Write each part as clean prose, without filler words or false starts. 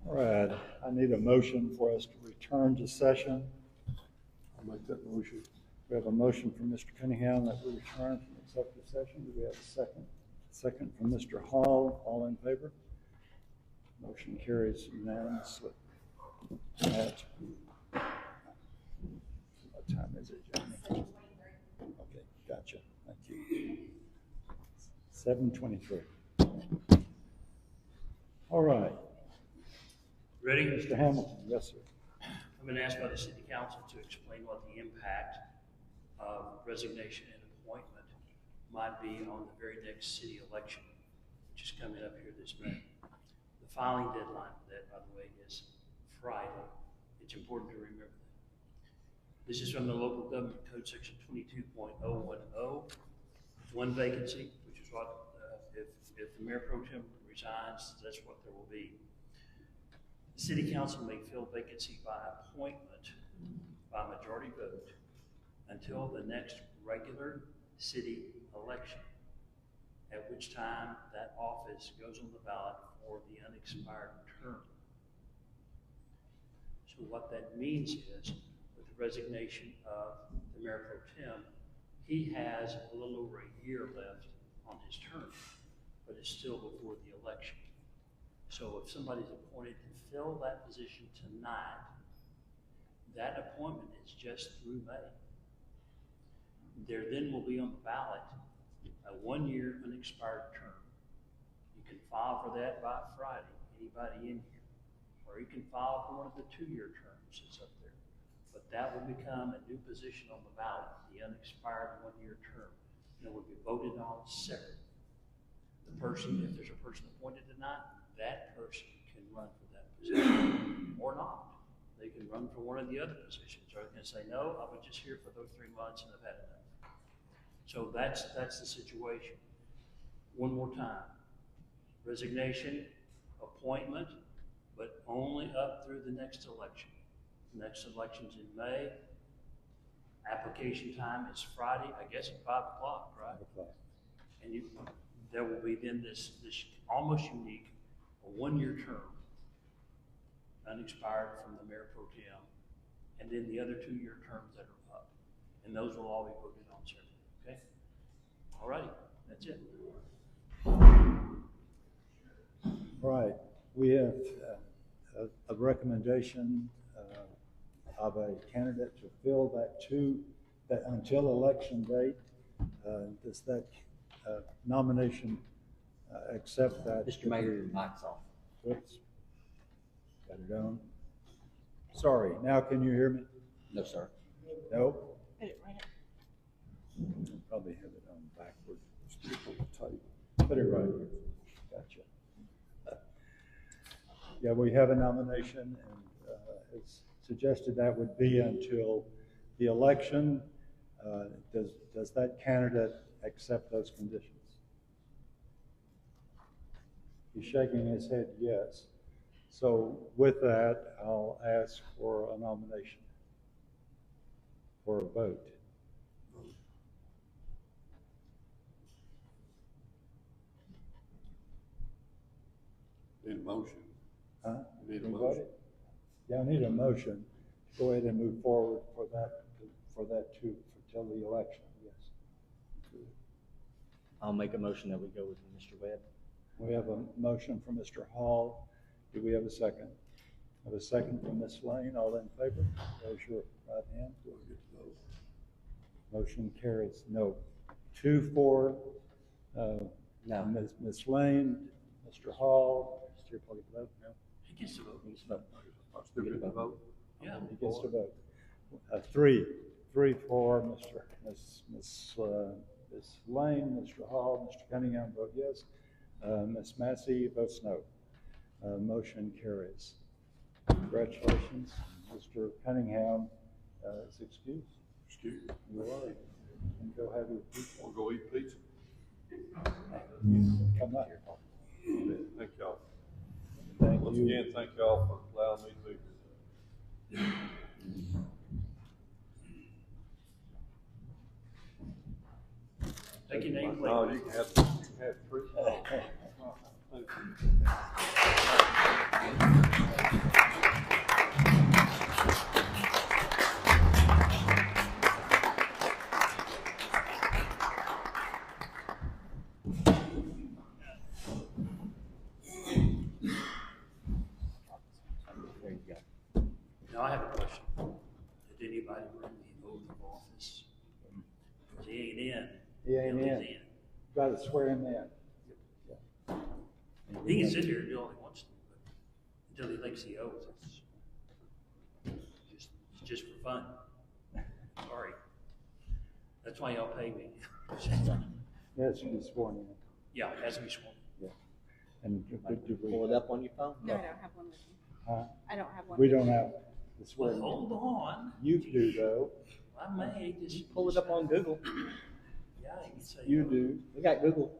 All right, I need a motion for us to return to session. I'll make that motion. We have a motion from Mr. Cunningham that we return from executive session. Do we have a second? Second from Mr. Hall. All in favor? Motion carries unanimously. What time is it, Jeremy? Okay, gotcha. Thank you. 7:23. All right. Ready? Mr. Hamilton, yes, sir. I've been asked by the city council to explain what the impact of resignation and appointment might be on the very next city election, which is coming up here this May. The filing deadline for that, by the way, is Friday. It's important to remember that. This is from the local government code section 22.010. One vacancy, which is what, if the mayor pro tem resigns, that's what there will be. The city council may fill vacancy by appointment by majority vote until the next regular city election, at which time that office goes on the ballot for the unexpired term. So what that means is, with the resignation of the mayor pro tem, he has a little over a year left on his term, but it's still before the election. So if somebody's appointed to fill that position tonight, that appointment is just through May. There then will be on the ballot a 1-year unexpired term. You can file for that by Friday, anybody in here. Or you can file for one of the 2-year terms that's up there. But that will become a new position on the ballot, the unexpired 1-year term. And it will be voted on separately. The person, if there's a person appointed tonight, that person can run for that position or not. They can run for one of the other positions, or they can say, no, I was just here for those 3 months and I've had enough. So that's the situation. One more time. Resignation, appointment, but only up through the next election. The next election's in May. Application time is Friday, I guess at 5 o'clock, right? 5 o'clock. And there will be then this almost unique, a 1-year term, unexpired from the mayor pro tem, and then the other 2-year terms that are up. And those will all be voted on separately, okay? All righty, that's it. All right, we have a recommendation of a candidate to fill that until election date. Does that nomination accept that? Mr. Mayor, your mic's off. Oops. Got it on. Sorry, now can you hear me? No, sir. No? Put it right up. Probably have it on backward. Put it right here. Gotcha. Yeah, we have a nomination, and it's suggested that would be until the election. Does that candidate accept those conditions? He's shaking his head yes. So with that, I'll ask for a nomination for a vote. Need a motion. Huh? Need a We motion. voted? Yeah, I need a motion to go ahead and move forward for that too, till the election, yes. I'll make a motion that we go with Mr. Webb. We have a motion from Mr. Hall. Do we have a second? I have a second from Ms. Lane. All in favor? Raise your right hand. Do I get to vote? Motion carries. No. 2 for No. Ms. Lane, Mr. Hall. Mr. Please vote. No. He gets to vote. He's vote. I still get to vote? Yeah. He gets to vote. 3 for Ms. Lane, Mr. Hall, Mr. Cunningham vote yes. Ms. Massey votes no. Motion carries. Congratulations. Mr. Cunningham is excused. Excuse me. You are. And go have your pizza. Wanna go eat pizza? Come up. Thank y'all. Thank Once you. again, thank y'all for allowing me to be here. Take your name, please. No, you can have 3. Thank you. got to swear him in. Yeah. He can sit here and do all he wants to, but until he thinks he owes us. It's just for fun. Sorry. That's why y'all pay me. Yes, you be sworn in. Yeah, it has to be sworn. Yeah. And do we? Pull it up on your phone? No, I don't have one with me. Huh? I don't have one. We don't have the Well, swearing in. hold on. You do though. I may just Pull it up on Google. Yeah, you can say. You do. We got Google.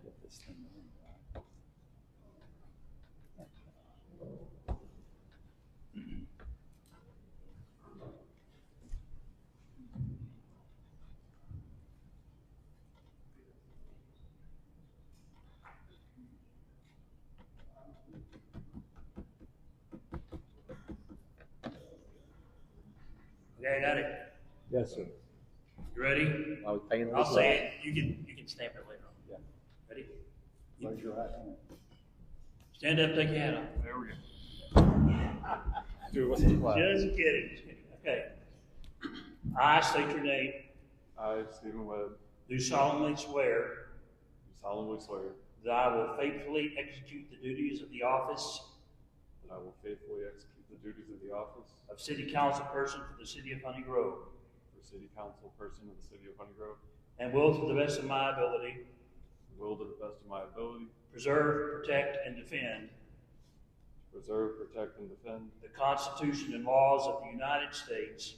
Get this thing on. Okay, I got it. Yes, sir. You ready? Are we paying I'll say it. You can stamp it later on. Yeah. Ready? Raise your right hand. Stand up, take your hat off. There we go. Do what's the flag? Just kidding, just kidding. Okay. I state your name. I, Stephen Webb, Do solemnly swear do solemnly swear that I will faithfully execute the duties of the office that I will faithfully execute the duties of the office of City Council Person for the City of Honey Grove, for City Council Person of the City of Honey Grove, and will, to the best of my ability, will to the best of my ability preserve, protect, and defend preserve, protect, and defend the Constitution and laws of the United States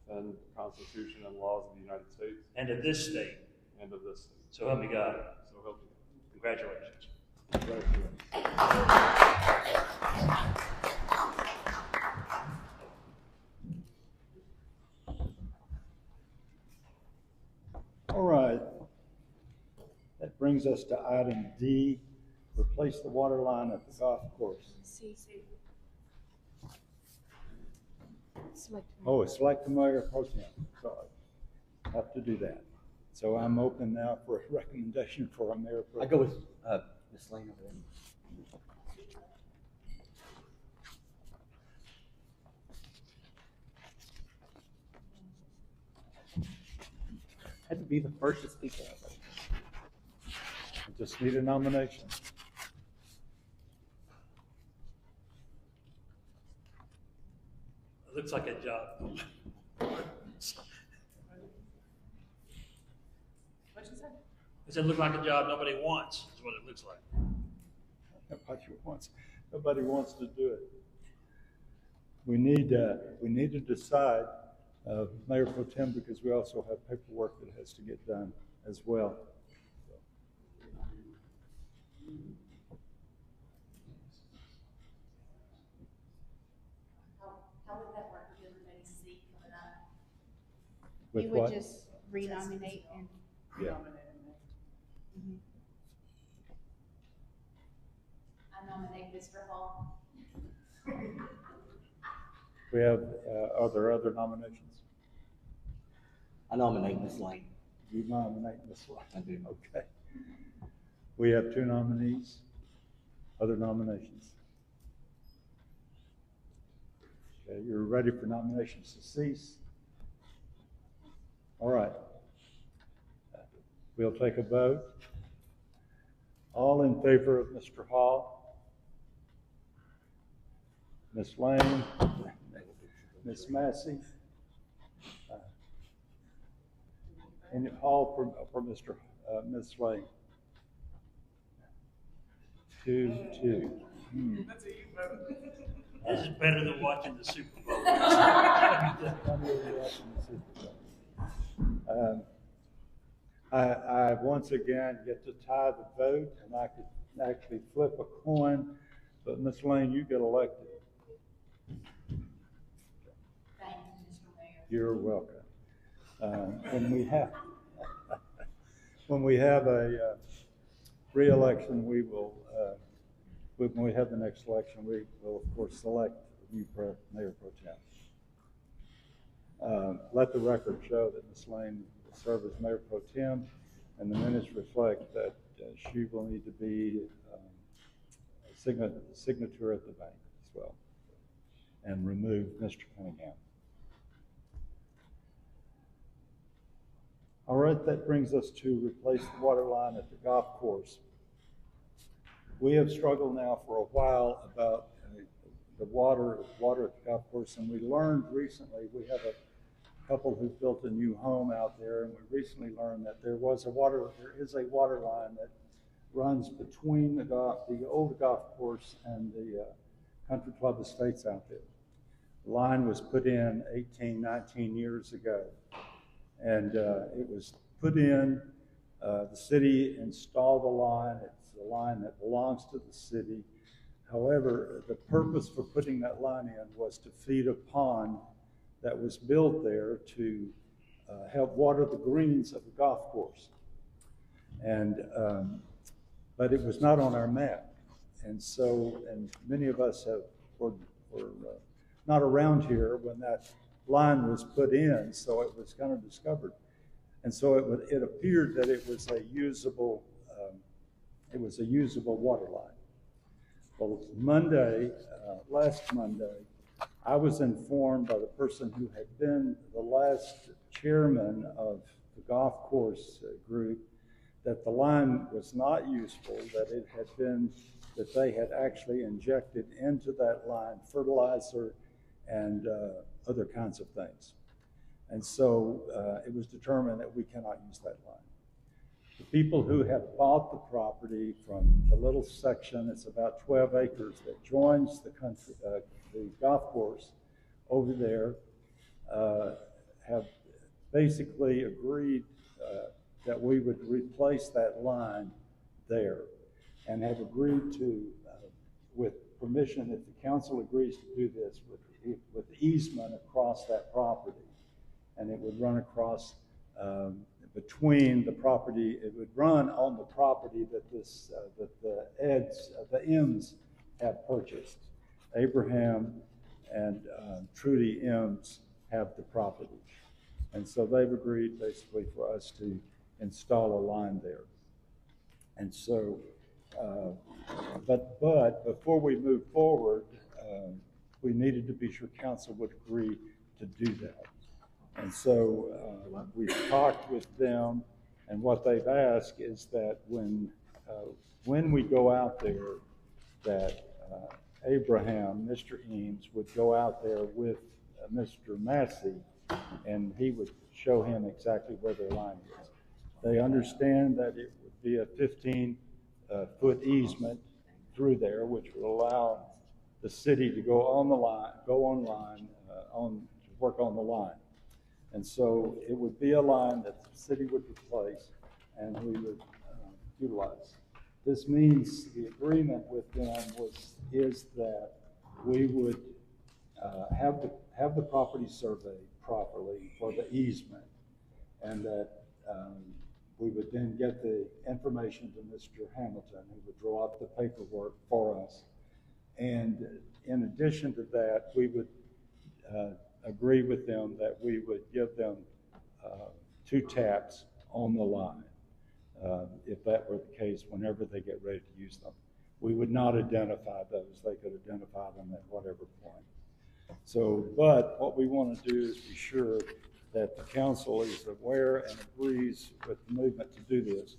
the Constitution and laws of the United States and of this state. and of this state. So help me God. So help me God. Congratulations. Congratulations. All right. That brings us to item D, replace the water line at the golf course. See. Select. Oh, select the mayor pro tem. Sorry. Have to do that. So I'm open now for a recommendation for a mayor pro I tem. go with Ms. Lane over there. Had to be the first to speak out. I just need a nomination. It looks like a job. What'd you say? It said, look like a job nobody wants, is what it looks like. Nobody wants to do it. We need to decide, Mayor Pro Tem, because we also have paperwork that has to get done as well. How would that work with everybody's seat coming up? With You would what? just renominate and. Yeah. Mhm. I nominate Mr. Hall. We have, are there other nominations? I nominate Ms. Lane. You nominate Ms. Lane. I do. Okay. We have two nominees. Other nominations? Okay, you're ready for nominations to cease? All right. We'll take a vote. All in favor of Mr. Hall? Ms. Lane? Ms. Massey? And all for Mr. Ms. Lane? 2-2. This is better than watching the Super Bowl. I once again get to tie the vote, and I could actually flip a coin, but Ms. Lane, you get elected. Thank you, Mr. Mayor. You're welcome. When we have a re-election, we will, when we have the next election, we will of course select a new Mayor Pro Tem. Let the record show that Ms. Lane serve as Mayor Pro Tem, and the minutes reflect that she will need to be a signature at the bank as well, and remove Mr. Cunningham. All right, that brings us to replace the water line at the golf course. We have struggled now for a while about the water at the golf course, and we learned recently, we have a couple who built a new home out there, and we recently learned that there is a water line that runs between the old golf course and the Country Club Estates out there. The line was put in 18, 19 years ago, and it was put in, the city installed the line. It's a line that belongs to the city. However, the purpose for putting that line in was to feed a pond that was built there to help water the greens of the golf course. And but it was not on our map. And so, and many of us were not around here when that line was put in, so it was kind of discovered. And so it appeared that it was a usable water line. Well, last Monday, I was informed by the person who had been the last chairman of the golf course group that the line was not useful, that they had actually injected into that line fertilizer and other kinds of things. And so it was determined that we cannot use that line. The people who have bought the property from the little section, it's about 12 acres that joins the golf course over there, have basically agreed that we would replace that line there, and have agreed to, with permission, if the council agrees to do this, with easement across that property. And it would run across between the property, it would run on the property that the M's have purchased. Abraham and Trudy M's have the property. And so they've agreed basically for us to install a line there. And so, but before we move forward, we needed to be sure council would agree to do that. And so we've talked with them, and what they've asked is that when we go out there, that Abraham, Mr. Eames, would go out there with Mr. Massey, and he would show him exactly where their line is. They understand that it would be a 15-foot easement through there, which would allow the city to go online, to work on the line. And so it would be a line that the city would replace and we would utilize. This means the agreement with them is that we would have the property surveyed properly for the easement, and that we would then get the information to Mr. Hamilton, who would draw up the paperwork for us. And in addition to that, we would agree with them that we would give them 2 taps on the line, if that were the case, whenever they get ready to use them. We would not identify those. They could identify them at whatever point. So, but what we want to do is be sure that the council is aware and agrees with the movement to do this.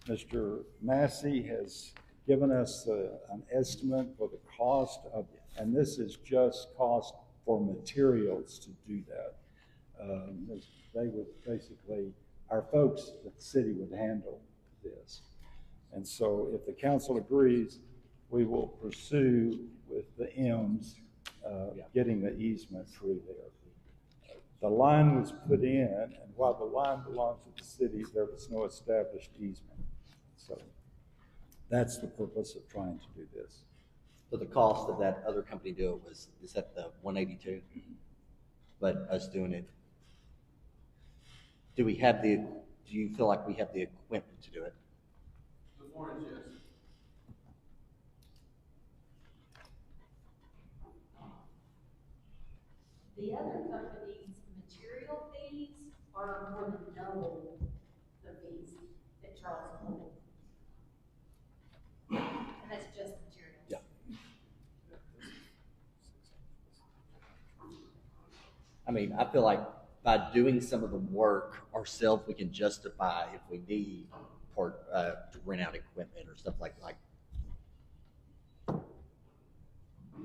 Mr. Massey has given us an estimate for the cost of, and this is just cost for materials to do that. They would basically, our folks at the city would handle this. And so if the council agrees, we will pursue with the M's getting the easement through there. The line was put in, and while the line belongs to the city, there was no established easement. So that's the purpose of trying to do this. So the cost of that other company do it is that the 182? But us doing it, do you feel like we have the equipment to do it? The morning, yes. The other company's material fees are more than double I mean, I feel like by doing some of the work ourselves, we can justify if we need for, to rent out equipment or stuff like.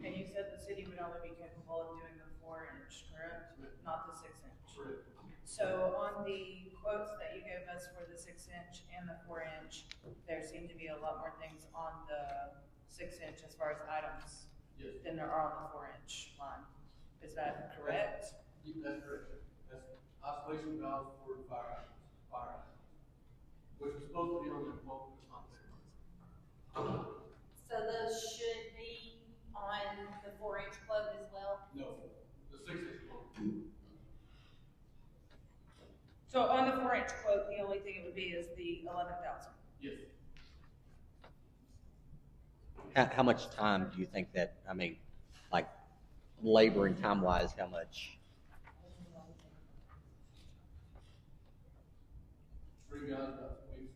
And you said the city would only be capable of doing the 4-inch, correct? Not the 6-inch. Correct. So on the quotes that you gave us for the 6-inch and the 4-inch, there seem to be a lot more things on the 6-inch as far as items Yes. than there are on the 4-inch line. Is that correct? That's correct. That's oscillation valves for fire hydrants, which was supposed to be on the quote, but it's not there. So those should be on the 4-inch quote as well? No, the 6-inch quote. So on the 4-inch quote, the only thing it would be is the 11,000. Yes. How much time do you think that? I mean, like labor and time wise, how much? 3 guys, about 2 weeks.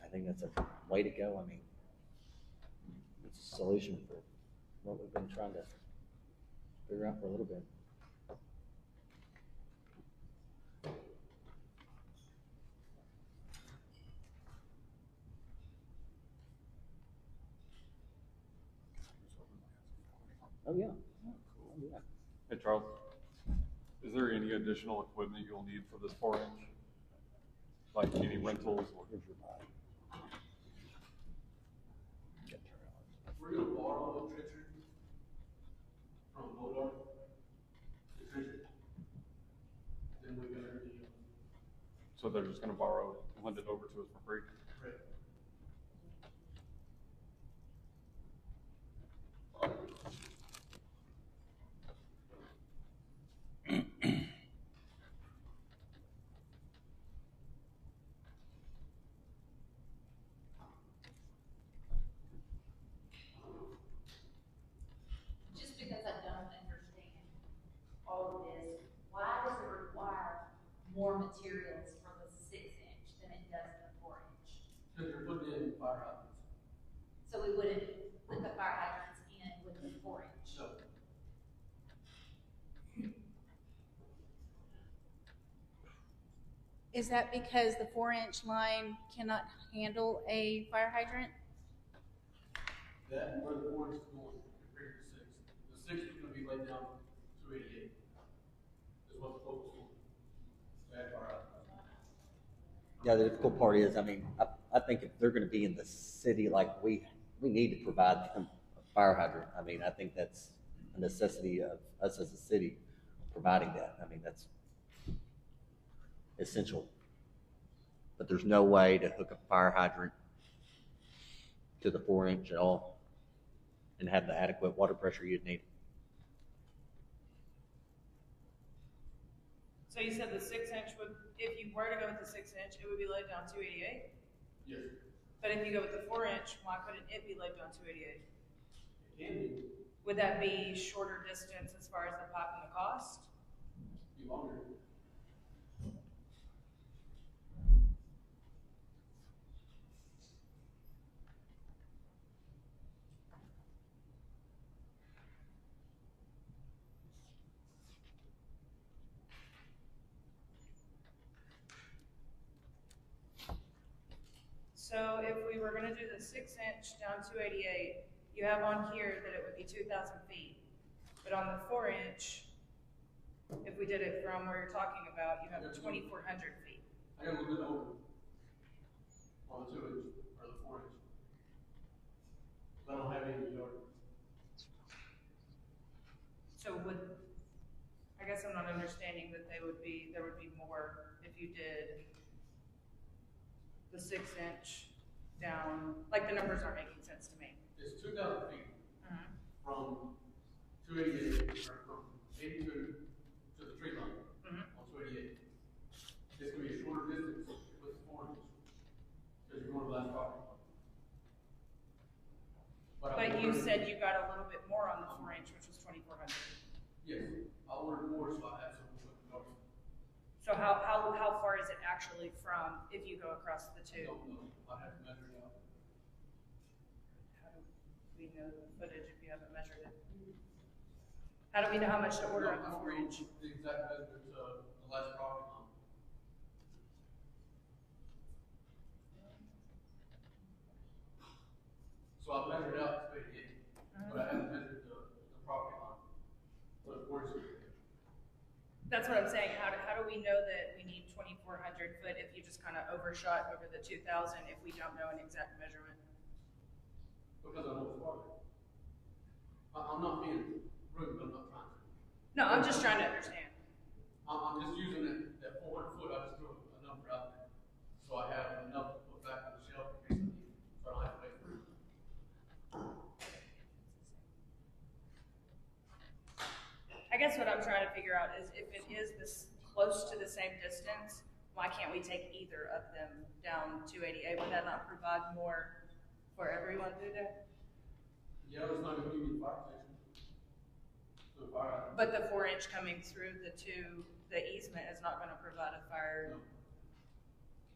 I think that's a way to go. I mean, it's a solution for what we've been trying to figure out for a little bit. Oh, yeah. Oh, yeah. Hey, Charles, is there any additional equipment you'll need for this 4-inch? Like any rentals or? We're gonna borrow a trencher from Bodar, the trencher. Then we got everything else. So they're just gonna borrow it and lend it over to us for free? Correct. Just because I don't understand all of this, why does it require more materials for the 6-inch than it does the 4-inch? Because they're putting in fire hydrants. So we wouldn't put the fire hydrants in with the 4-inch. So, Is that because the 4-inch line cannot handle a fire hydrant? that and where the 4-inch is going compared to the 6. The 6 is gonna be laid down 288. Is what the quote was for. Bad fire hydrants. Yeah, the difficult part is, I mean, I think if they're going to be in the city, like we need to provide them a fire hydrant. I mean, I think that's a necessity of us as a city providing that. I mean, that's essential. But there's no way to hook a fire hydrant to the 4-inch at all and have the adequate water pressure you'd need. So you said the 6-inch would, if you were to go with the 6-inch, it would be laid down 288? Yes, But if you go with the 4-inch, why couldn't it be laid down 288? it can be, Would that be shorter distance as far as the pipe and the cost? be longer. So if we were gonna do the 6-inch down 288, you have on here that it would be 2,000 feet. But on the 4-inch, if we did it from where you're talking about, you have 2,400 feet. I got a little bit over on the 2-inch or the 4-inch. But I don't have any yard. So I guess I'm not understanding that there would be more if you did the 6-inch down, like the numbers aren't making sense to me. It's 2,000 feet from 288, or from 82 to the tree line Mhm. on 288. It's gonna be a shorter distance with the 4-inch, because you're going to the last property. But you said you got a little bit more on the 4-inch, which was 2,400. Yes, I ordered more, so I have some with the north. So how far is it actually from if you go across the I two? don't know, I have to measure it out. we know the footage if you haven't measured it? How do we know how much to order on the 4-inch? The exact measurement to the last property line. So I've measured out 288, but I haven't measured the property line. But 4 inches. That's what I'm saying. How do we know that we need 2,400 foot if you just kind of overshot over the 2,000 if we don't know an exact measurement? Because I know it's farther. I'm not being rude, but I'm not trying to. No, I'm just trying to understand. I'm just using that 400 foot, I just threw a number out there. So I have enough to put back on the shelf in case I need it, so I don't have to wait for it. I guess what I'm trying to figure out is if it is this close to the same distance, why can't we take either of them down 288? Would that not provide more for everyone through there? Yeah, it's not gonna give you the fire station. So the fire hydrant. But the 4-inch coming through the easement is not gonna provide a fire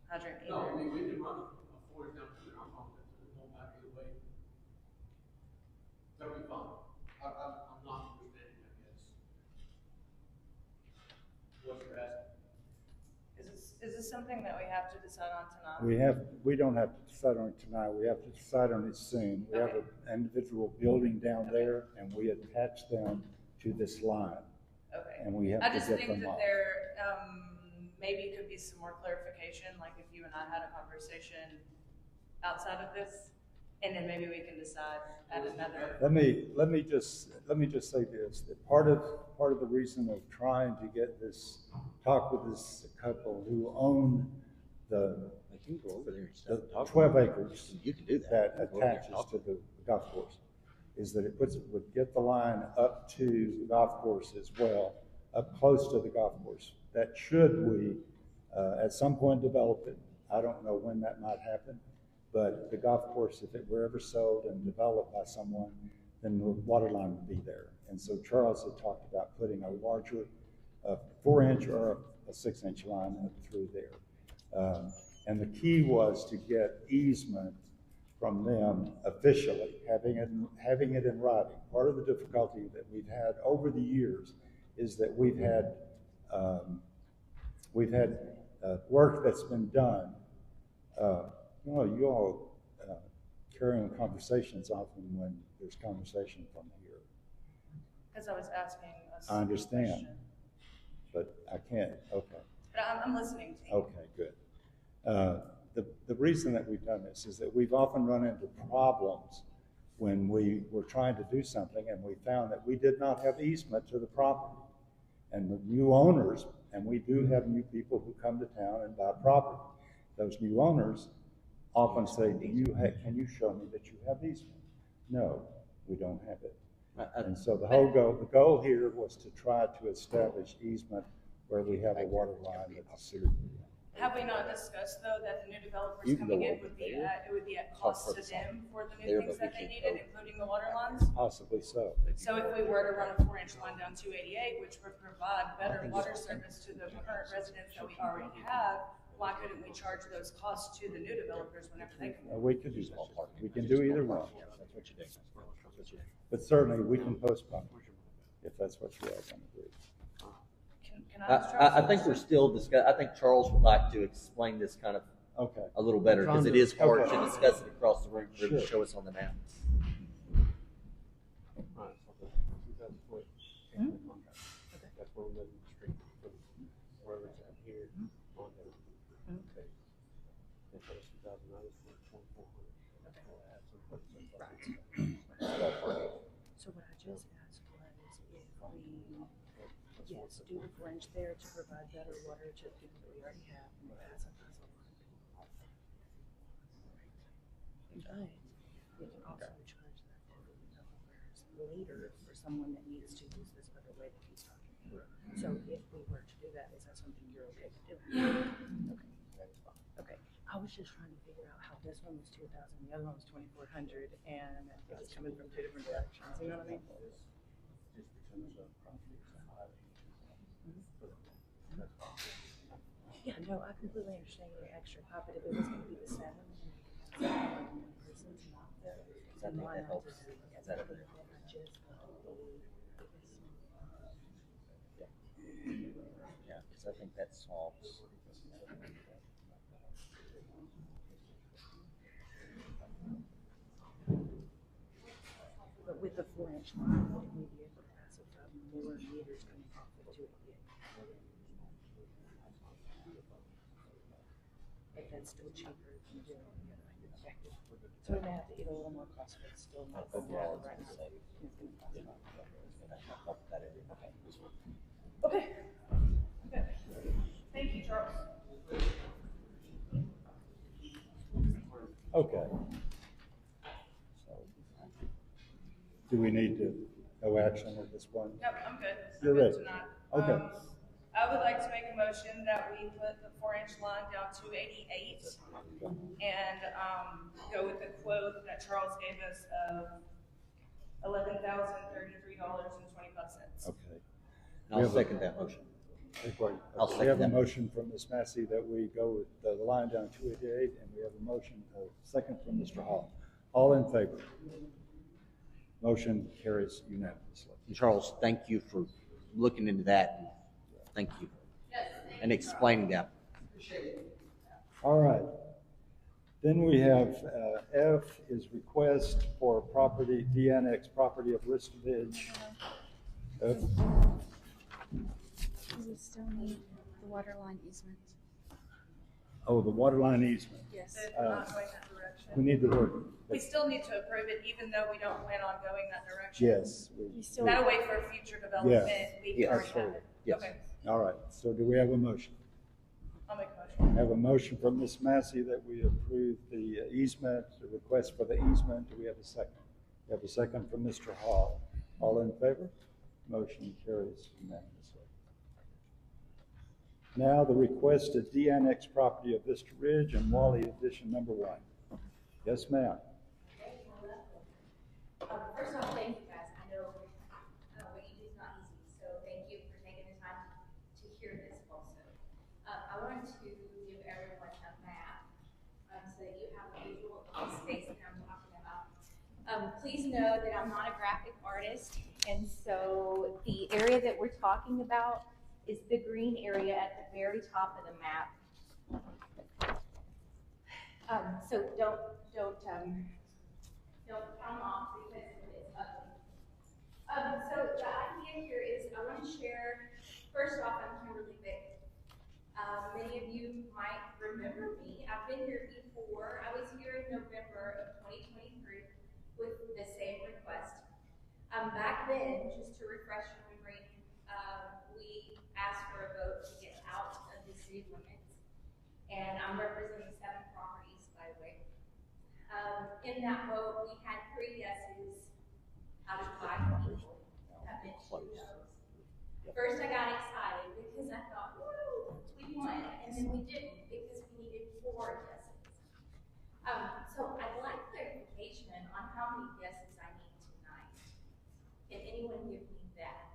hydrant No, I either. mean, we can run a 4 inch down to the ground pump, it won't matter either way. That'll be fine. I'm not understanding, I guess. What you're asking. Is this something that we have to decide on tonight? We don't have to decide on it tonight, we have to decide on it soon. We have Okay. an individual building down there, and we attach them to this line, Okay. and we have I to just get think them that off. there, maybe could be some more clarification, like if you and I had a conversation outside of this, and then maybe we can decide at another. Let me just say this, that part of the reason of trying to get this, talk with this couple who own the You can go over there and the stuff. talk 12 about it. acres You can do that. that You can go over there and attaches talk to the golf course, is that it would get the line up to the golf course as well, up close to the golf course. That should we, at some point develop it. I don't know when that might happen, but the golf course, if it were ever sold and developed by someone, then the water line would be there. And so Charles had talked about putting a larger 4-inch or a 6-inch line up through there. And the key was to get easement from them officially, having it in writing. Part of the difficulty that we've had over the years is that we've had work that's been done. You all carry on conversations often when there's conversation from here. Because I was asking us. I understand. a question. But I can't, okay. But I'm listening to you. Okay, good. The reason that we've done this is that we've often run into problems when we were trying to do something and we found that we did not have easement to the property. And the new owners, and we do have new people who come to town and buy property, those new owners often say, can you show me that you have easement? No, we don't have it. And so the goal here was to try to establish easement where we have a water line that's sewer. Have we not discussed, though, that the new developers You can coming go in over would be there. at, it would be at cost to further them for the There, new things but we that they can't needed, go. including the water lines? Possibly so. So if we were to run a 4-inch line down 288, which would provide better water service to the current residents that we already have, why couldn't we charge those costs to the new developers whenever they come in? We could do that. We can do either one. That's what you do. That's what you do. But certainly we can postpone if that's what you all want to do. Can I ask Charles? I think we're still I think Charles would like to explain this kind of Okay. a little better, because it is hard Okay. to discuss it across the room for him to Sure. show us on the map. Alright, so that's what. That's where we're moving the street from wherever it's at here on there. Okay. And so it's 2009, it's 2400. So what I just asked was if we, yes, do the French there to provide better water to the people that we already have. And pass on those along. But we can also charge that for the developers later for someone that needs to use this other way that he's talking about. So if we were to do that, is that something you're okay with doing? Okay. I was just trying to figure out how this one was 2,000, the other one was 2,400, and it was coming from two different directions. You know what I mean? Yeah, no, I completely understand the extra pop, but if it was going to be the 7, one person's not the I think that helps. Is that over there? Yeah, because I think that solves. But with the 4-inch line, would we be able to pass it from more meters coming off of 288? If that's still cheaper than doing the other. Okay. So we may have to eat a little more cost, but it's still not But yeah, right it's now. the same. It's gonna cost a lot. Help that area. Okay. Good. Thank you, Charles. Okay. So, do we need to, no action at this point? Nope, I'm good. You're I'm good ready. tonight. Okay. I would like to make a motion that we put the 4-inch line down to 88 and, go with the quote that Charles gave us of $11,033.25. Okay. I'll second that motion. I'll We second have a that. motion from Ms. Massey that we go with the line down 288, and we have a motion, a second from Mr. Hall. All in favor? Motion carries unanimously. And Charles, thank you for looking into that. Thank you. And explaining that. All right. Then we have F is request for property, de-annex property of Risk Ridge. We still need the water line easement. Oh, the water line easement. Yes. If we're not going that direction. We need the word. We still need to approve it even though we don't plan on going that direction. Yes. We still. That'll wait for future development. We Yes. already have it. Yes. Okay, All right. So do we have a motion? I'll make a motion. I have a motion from Ms. Massey that we approve the easement, the request for the easement. Do we have a second? We have a second from Mr. Hall. All in favor? Motion carries unanimously. Now the request to de-annex property of Vista Ridge and Wally Addition Number 1. Yes, ma'am. First off, thank you guys. I know what you do is not easy, so thank you for taking the time to hear this also. I wanted to give everyone a map so that you have a visual of the space that I'm talking about. Please know that I'm not a graphic artist, and so the area that we're talking about is the green area at the very top of the map. So don't come off because it's ugly. So the idea here is I want to share, first off, I'm Kimberly Vick. Many of you might remember me. I've been here before. I was here in November of 2023 with the same request. Back then, just to refresh your memory, we asked for a vote to get out of the city limits. And I'm representing 7 properties, by the way. In that vote, we had 3 yeses out of 5 people that mentioned those. First, I got excited because I thought, woo, we won. And then we didn't because we needed 4 yeses. So I'd like clarification on how many yeses I need tonight. Can anyone give me that?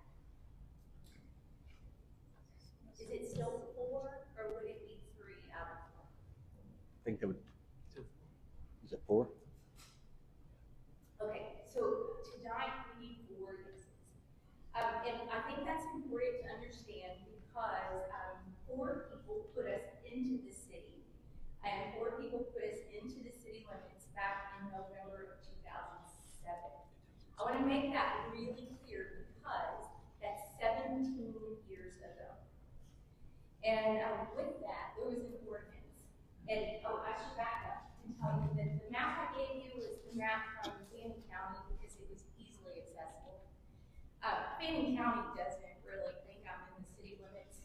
Is it still 4 or would it be 3 out of 4? I think that would. Is it 4? Okay, so tonight we need 4 yeses. And I think that's important to understand because 4 people put us into the city, and 4 people put us into the city limits back in November of 2007. I want to make that really clear because that's 17 years ago. And with that, there was an ordinance. And I should back up and tell you that the map I gave you was the map from Fannin County because it was easily accessible. Fannin County doesn't really think I'm in the city limits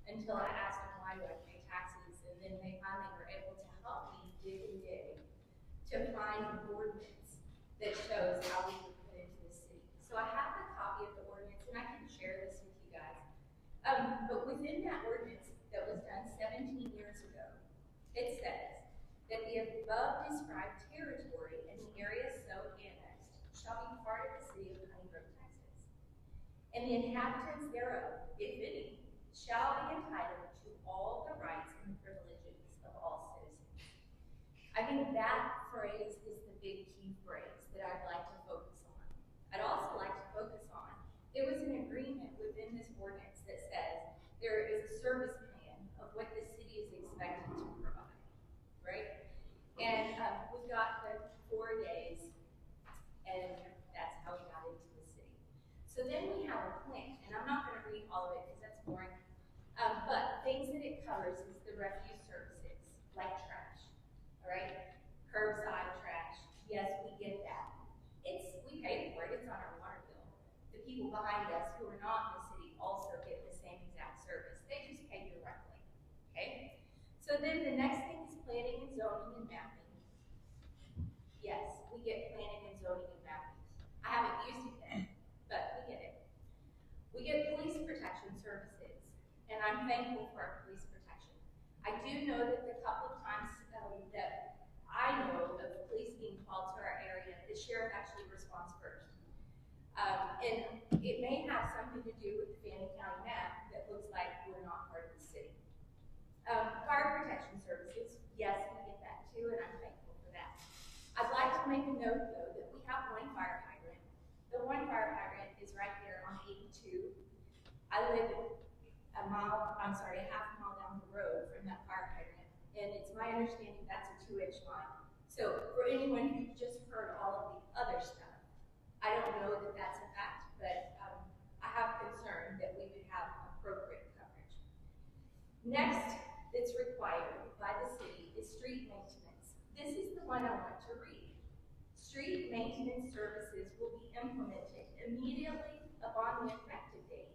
until I asked them why do I pay taxes, and then they finally were able to help me dig to find an ordinance that shows how we were put into the city. So I have a copy of the ordinance, and I can share this with you guys. But within that ordinance that was done 17 years ago, it says that the above described territory and the area so annexed shall be part of the city of Honey Grove, Texas. And the inhabitants thereof, if any, shall be entitled to all the rights and privileges of all citizens. I think that phrase is the big key phrase that services, the refuse services, like trash, all right? Curbside trash, yes, we get that. We pay for it, it's on our water bill. The people behind us who are not in the city also get the same exact service. They just pay directly, okay? So then the next thing is planning and zoning and mapping. Yes, we get planning and zoning and mapping. I haven't used it yet, but we get it. We get police protection services, and I'm thankful for our police protection. I do know that the couple of times that I know of police being called to our area, the sheriff actually responds first. And it may have something to do with the Fannin County map that looks like we're not part of the city. Fire protection services, yes, we get that too, and I'm thankful for that. I'd like to make a note, though, that we have one fire hydrant. The one fire hydrant is right there on 82. I live a half mile down the road from that fire hydrant, and it's my understanding that's a 2-inch line. So for anyone who just heard all of the other stuff, I don't know that that's a fact, but I have concern that we would have appropriate coverage. Next, that's required by the city is street maintenance. This is the one I want to read. Street maintenance services will be implemented immediately upon the effective date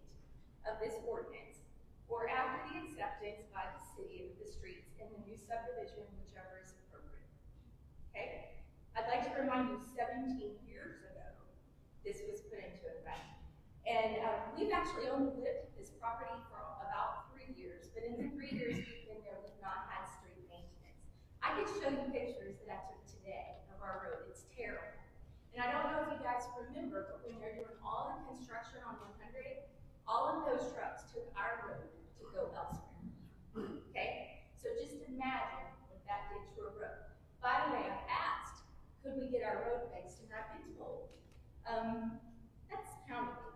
of this ordinance or after the acceptance by the city of the streets in the new subdivision, whichever is appropriate. Okay? I'd like to remind you, 17 years ago, this was put into effect. And we've actually only lived at this property for about 3 years, but in the 3 years we've been there, we've not had street maintenance. I could show you pictures that I took today of our road. It's terrible. And I don't know if you guys remember, but when they're doing all the construction on 100, all of those trucks took our road to go elsewhere. Okay? So just imagine what that did to a road. By the way, I've asked, could we get our road fixed? And I've been told, that's county maintenance.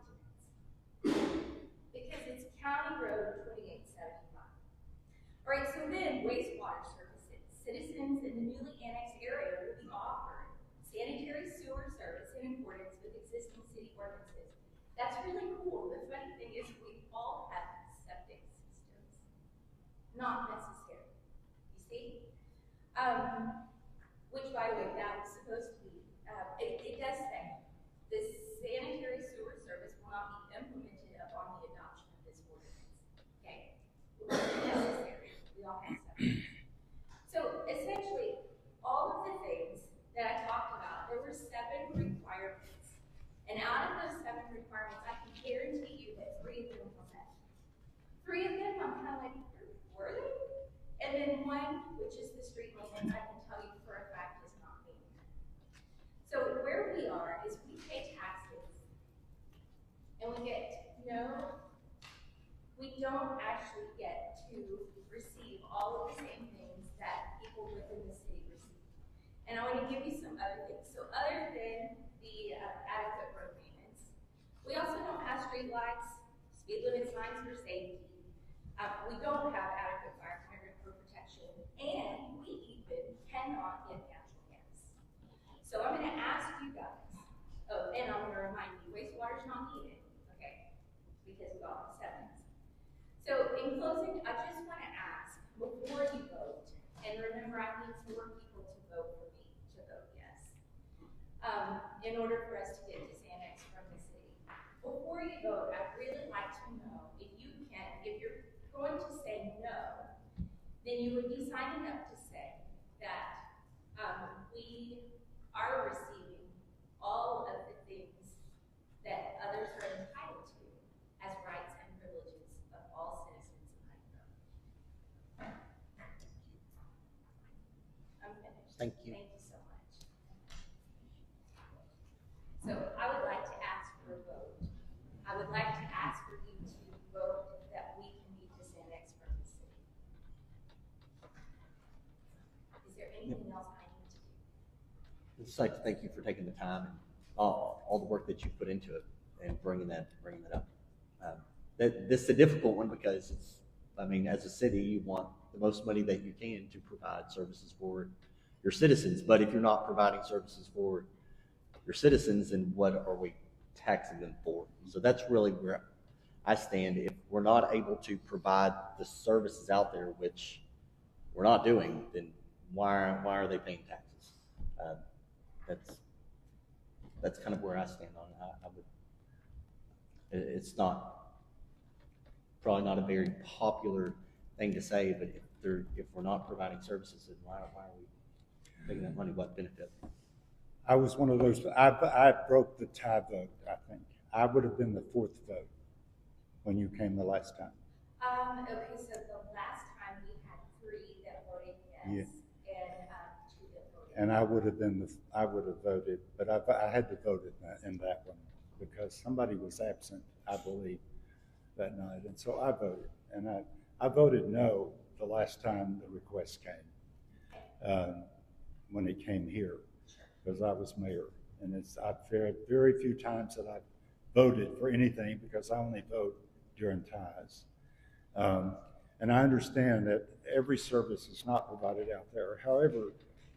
Because it's County Road 2875. All right, so then wastewater services. Citizens in the newly annexed area will be offered sanitary sewer service in accordance with existing city ordinances. That's really cool. The funny thing is we all have septic systems. Not necessary. You see? Which, by the way, that was supposed to be, it does say, this sanitary sewer service will not be implemented upon the adoption of this ordinance. Okay? Necessary. We all have septic. So, essentially, all of the things that I talked about, there were 7 requirements. And out of those 7 requirements, I can guarantee you that 3 of them were met. 3 of them, I'm kind of like, were they? And then 1, which is the street maintenance, I can tell you for a fact is not being met. So where we are is we pay taxes, and we don't actually get to receive all of the same things that people within the city receive. And I want to give you some other things. So other than the adequate road maintenance, we also don't have street lights, speed limit signs for safety. We don't have adequate fire hydrant for protection, and we even cannot get natural gas. So I'm going to ask you guys, and I'm going to remind you, wastewater is not needed, okay, because we all have septic. So in closing, I just want to ask, before you vote, and remember I need some more people to vote for me to vote yes, in order for us to get disannexed from the city. Before you vote, I'd really like to know if you can, if you're going to say no, then you would be signing up to say that we are receiving all of the things that others are entitled to as rights and privileges of all citizens of Hyde. I'm finished. Thank you. Thank you so much. So I would like to ask for a vote. I would like to ask for you to vote that we can be disannexed from the city. Is there anything else I need to do? I'd just like to thank you for taking the time and all the work that you put into it and bringing that up. This is a difficult one because as a city, you want the most money that you can to provide services for your citizens. But if you're not providing services for your citizens, then what are we taxing them for? So that's really where I stand, if we're not able to provide the services out there, which we're not doing, then why are they paying taxes? That's kind of where I stand on it. It's probably not a very popular thing to say, but if we're not providing services, then why are we taking that money? What benefit? I was one of those, I broke the tie vote, I think. I would have been the fourth vote when you came the last time. Okay, so the last time we had 3 that voted yes, and 2 that voted. And I would have voted, but I had to vote in that one because somebody was absent, I believe, that night. And so I voted, and I voted no the last time the request came, when it came here, because I was mayor. And I've very, very few times that I've voted for anything because I only vote during ties. And I understand that every service is not provided out there. However,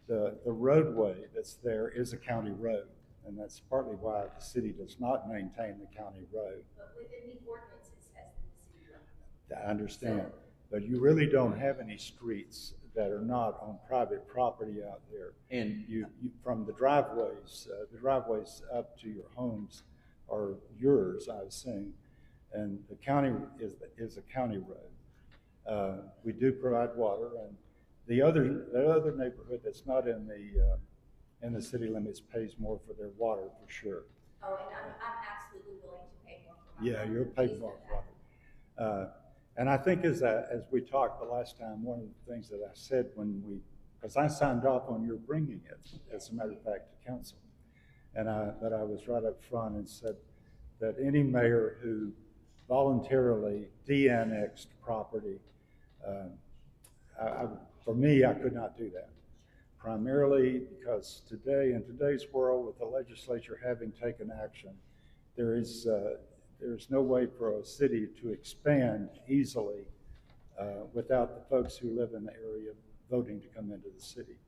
the roadway that's there is a county road, and that's partly why the city does not maintain the county road. But within the ordinance, it says the city road. I understand, but you really don't have any streets that are not on private property out there. And you from the driveways up to your homes are yours, I was saying, and the county is a county road. We do provide water, and the other neighborhood that's not in the city limits pays more for their water for sure. Oh, and I'm absolutely willing to pay more for my Yeah, water. you're paying more for water. And I think as we talked the last time, one of the things that I said because I signed off on your bringing it, as a matter of fact, to council, but I was right up front and said that any mayor who voluntarily de-annexed property, for me, I could not do that. Primarily because in today's world, with the legislature having taken action, there's no way for a city to expand easily without the folks who live in the area voting to come into the city,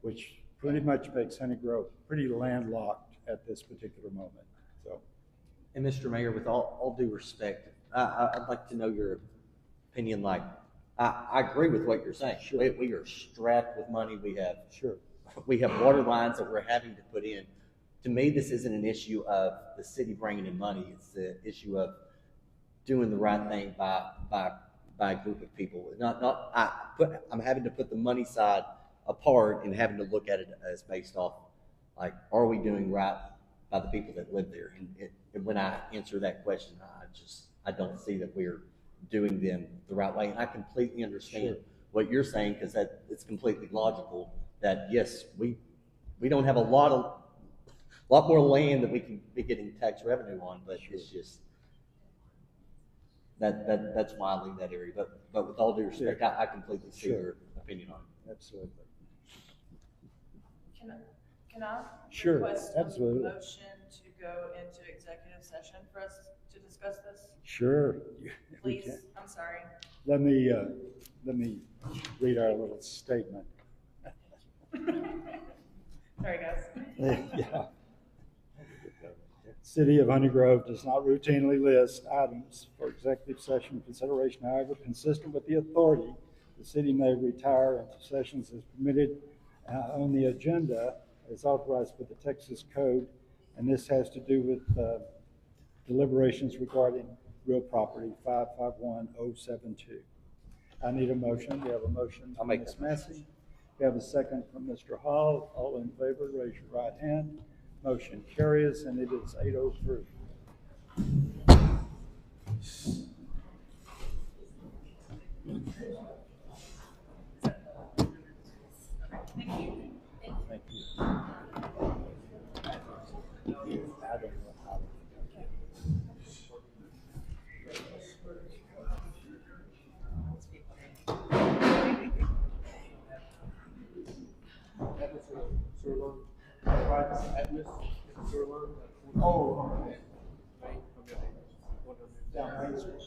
which pretty much makes Honey Grove pretty landlocked at this particular moment. So, And Mr. Mayor, with all due respect, I'd like to know your opinion. Like, I agree with what you're saying. Sure. We are strapped with money. We have sure. We have water lines that we're having to put in. To me, this isn't an issue of the city bringing in money. It's the issue of doing the right thing by a group of people. I'm having to put the money side apart and having to look at it as based off, like, are we doing right by the people that live there? And when I answer that question, I don't see that we're doing them the right way. And I completely understand what you're saying, because it's completely logical that yes, we don't have a lot more land that we can be getting tax revenue on, but it's just that's why I leave that area. But with all due respect, I completely see your opinion on it. Absolutely. Can I Sure, request a absolutely. motion to go into executive session for us to discuss this? Sure. We Please, can. I'm sorry. Let me read our little statement. Sorry, guys. Yeah. City of Honey Grove does not routinely list items for executive session consideration. However, consistent with the authority, the city may retire into sessions as permitted on the agenda as authorized by the Texas Code, and this has to do with deliberations regarding real property 551072. I need a motion. We have a motion from Ms. Massey. We have a second from Mr. Hall. All in favor, raise your right hand. Motion carries, and it is 8:03. Thank you. I don't know how to. That was a sewer line, private Atlas, sewer line. Oh, okay. Main, okay. Down Main Street.